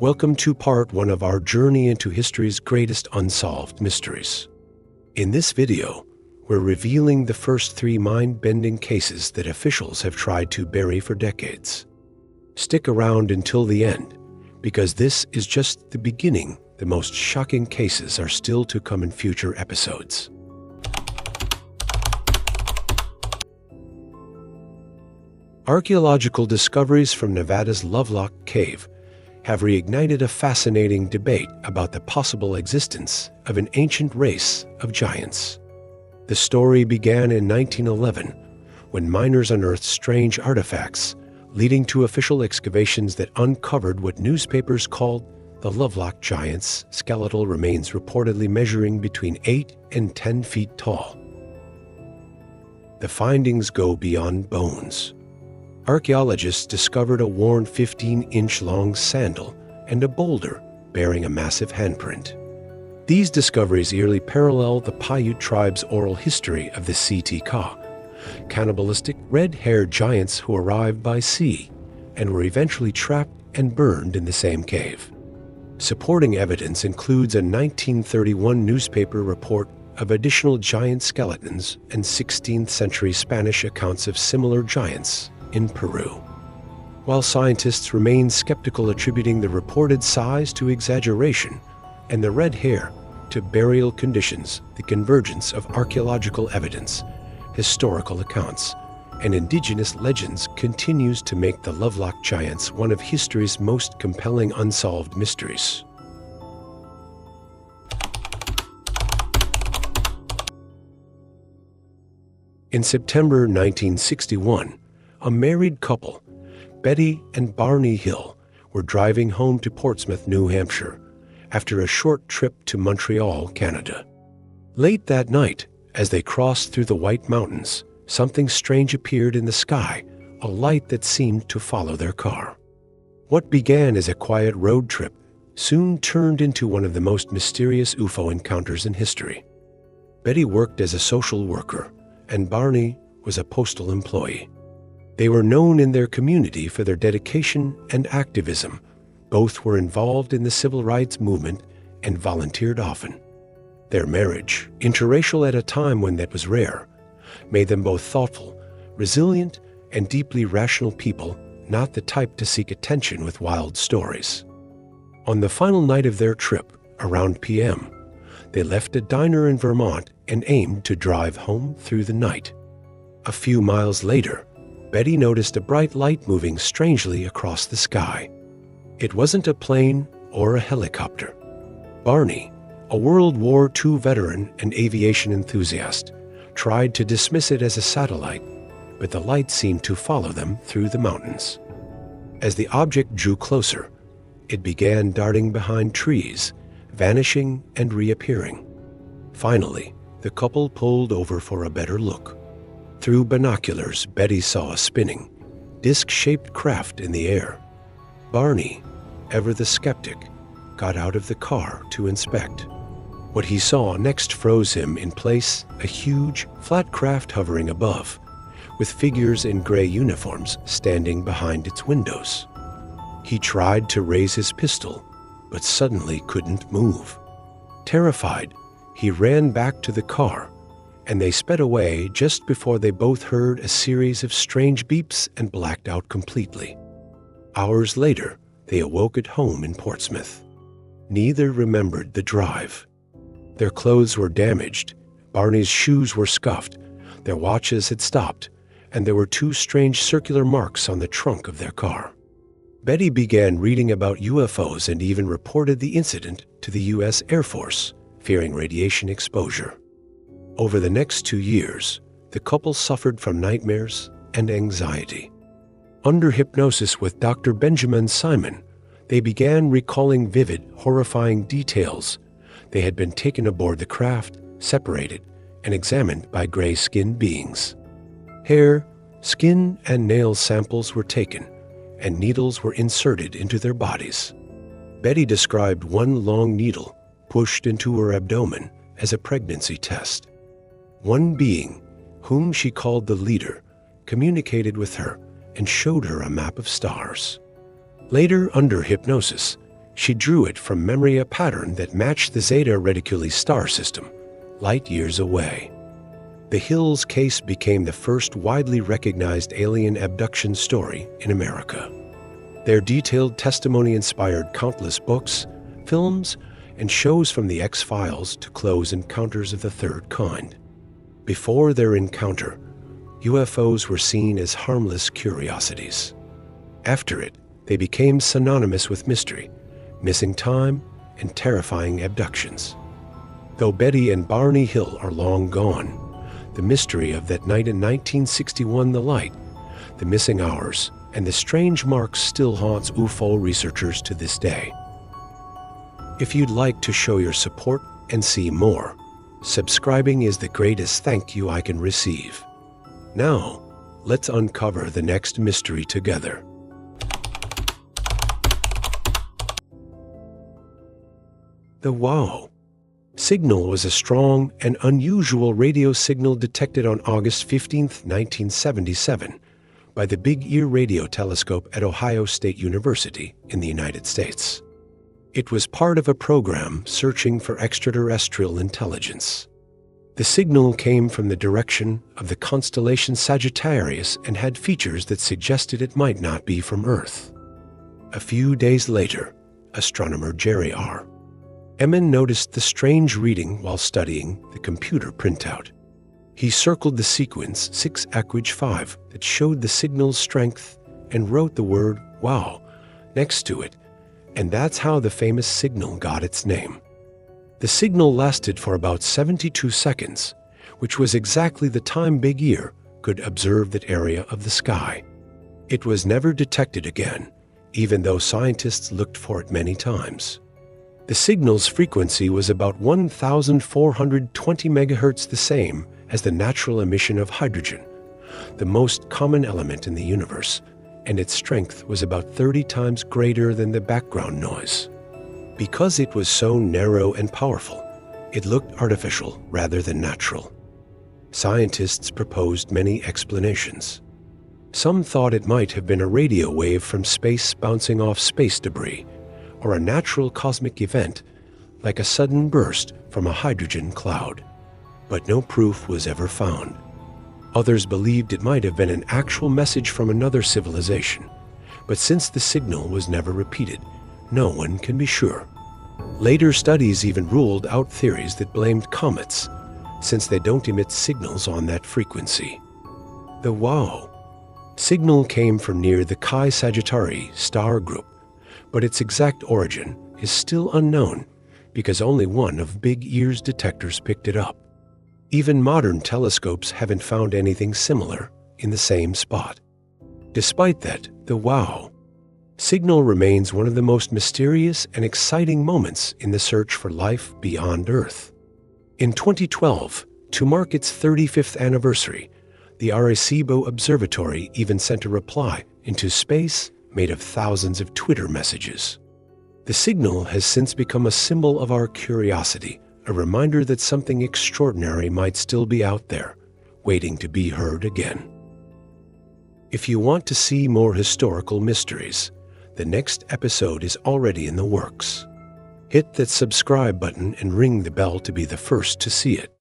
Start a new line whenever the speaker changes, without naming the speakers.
Welcome to part 1 of our journey into history's greatest unsolved mysteries. In this video, we're revealing the first 3 mind-bending cases that officials have tried to bury for decades. Stick around until the end, because this is just the beginning. The most shocking cases are still to come in future episodes. Archaeological discoveries from Nevada's Lovelock Cave have reignited a fascinating debate about the possible existence of an ancient race of giants. The story began in 1911, when miners unearthed strange artifacts, leading to official excavations that uncovered what newspapers called the Lovelock Giants, skeletal remains reportedly measuring between 8 and 10 feet tall. The findings go beyond bones. Archaeologists discovered a worn 15-inch-long sandal and a boulder bearing a massive handprint. These discoveries eerily parallel the Paiute tribe's oral history of the CT-Ka, cannibalistic red-haired giants who arrived by sea and were eventually trapped and burned in the same cave. Supporting evidence includes a 1931 newspaper report of additional giant skeletons and 16th-century Spanish accounts of similar giants in Peru. While scientists remain skeptical, attributing the reported size to exaggeration and the red hair to burial conditions, the convergence of archaeological evidence, historical accounts, and indigenous legends continues to make the Lovelock Giants one of history's most compelling unsolved mysteries. In September 1961, a married couple, Betty and Barney Hill, were driving home to Portsmouth, New Hampshire, after a short trip to Montreal, Canada. Late that night, as they crossed through the White Mountains, something strange appeared in the sky, a light that seemed to follow their car. What began as a quiet road trip soon turned into one of the most mysterious UFO encounters in history. Betty worked as a social worker, and Barney was a postal employee. They were known in their community for their dedication and activism. Both were involved in the civil rights movement and volunteered often. Their marriage, interracial at a time when that was rare, made them both thoughtful, resilient, and deeply rational people, not the type to seek attention with wild stories. On the final night of their trip, around p.m., they left a diner in Vermont and aimed to drive home through the night. A few miles later, Betty noticed a bright light moving strangely across the sky. It wasn't a plane or a helicopter. Barney, a World War II veteran and aviation enthusiast, tried to dismiss it as a satellite, but the light seemed to follow them through the mountains. As the object drew closer, it began darting behind trees, vanishing and reappearing. Finally, the couple pulled over for a better look. Through binoculars, Betty saw a spinning, disc-shaped craft in the air. Barney, ever the skeptic, got out of the car to inspect. What he saw next froze him in place, a huge, flat craft hovering above, with figures in gray uniforms standing behind its windows. He tried to raise his pistol, but suddenly couldn't move. Terrified, he ran back to the car, and they sped away just before they both heard a series of strange beeps and blacked out completely. Hours later, they awoke at home in Portsmouth. Neither remembered the drive. Their clothes were damaged, Barney's shoes were scuffed, their watches had stopped, and there were 2 strange circular marks on the trunk of their car. Betty began reading about UFOs and even reported the incident to the U.S. Air Force, fearing radiation exposure. Over the next 2 years, the couple suffered from nightmares and anxiety. Under hypnosis with Dr. Benjamin Simon, they began recalling vivid, horrifying details. They had been taken aboard the craft, separated, and examined by gray-skinned beings. Hair, skin, and nail samples were taken, and needles were inserted into their bodies. Betty described one long needle pushed into her abdomen as a pregnancy test. One being, whom she called the leader, communicated with her and showed her a map of stars. Later, under hypnosis, She drew it from memory, a pattern that matched the Zeta Reticuli star system, light years away. The Hill's case became the first widely recognized alien abduction story in America. Their detailed testimony inspired countless books, films, and shows, from the X-Files to Close Encounters of the Third Kind. Before their encounter, UFOs were seen as harmless curiosities. After it, they became synonymous with mystery, missing time, and terrifying abductions. Though Betty and Barney Hill are long gone, the mystery of that night in 1961, the light, the missing hours, and the strange marks still haunts UFO researchers to this day. If you'd like to show your support and see more, subscribing is the greatest thank you I can receive. Now, let's uncover the next mystery together. The WOW signal was a strong and unusual radio signal detected on August 15, 1977, by the Big Ear radio telescope at Ohio State University in the United States. It was part of a program searching for extraterrestrial intelligence. The signal came from the direction of the constellation Sagittarius and had features that suggested it might not be from Earth. A few days later, astronomer Jerry R. Emin noticed the strange reading while studying the computer printout. He circled the sequence 6-5 that showed the signal's strength and wrote the word "wow" next to it, and that's how the famous signal got its name. The signal lasted for about 72 seconds, which was exactly the time Big Ear could observe that area of the sky. It was never detected again, even though scientists looked for it many times. The signal's frequency was about 1,420 megahertz, the same as the natural emission of hydrogen, the most common element in the universe, and its strength was about 30 times greater than the background noise. Because it was so narrow and powerful, it looked artificial rather than natural. Scientists proposed many explanations. Some thought it might have been a radio wave from space bouncing off space debris, or a natural cosmic event, like a sudden burst from a hydrogen cloud. But no proof was ever found. Others believed it might have been an actual message from another civilization, but since the signal was never repeated, no one can be sure. Later studies even ruled out theories that blamed comets, since they don't emit signals on that frequency. The WOW signal came from near the Chi Sagittarii star group, but its exact origin is still unknown because only one of Big Ear's detectors picked it up. Even modern telescopes haven't found anything similar in the same spot. Despite that, the WOW signal remains one of the most mysterious and exciting moments in the search for life beyond Earth. In 2012, to mark its 35th anniversary, the Arecibo Observatory even sent a reply into space made of thousands of Twitter messages. The signal has since become a symbol of our curiosity, a reminder that something extraordinary might still be out there, waiting to be heard again. If you want to see more historical mysteries, the next episode is already in the works. Hit that subscribe button and ring the bell to be the first to see it.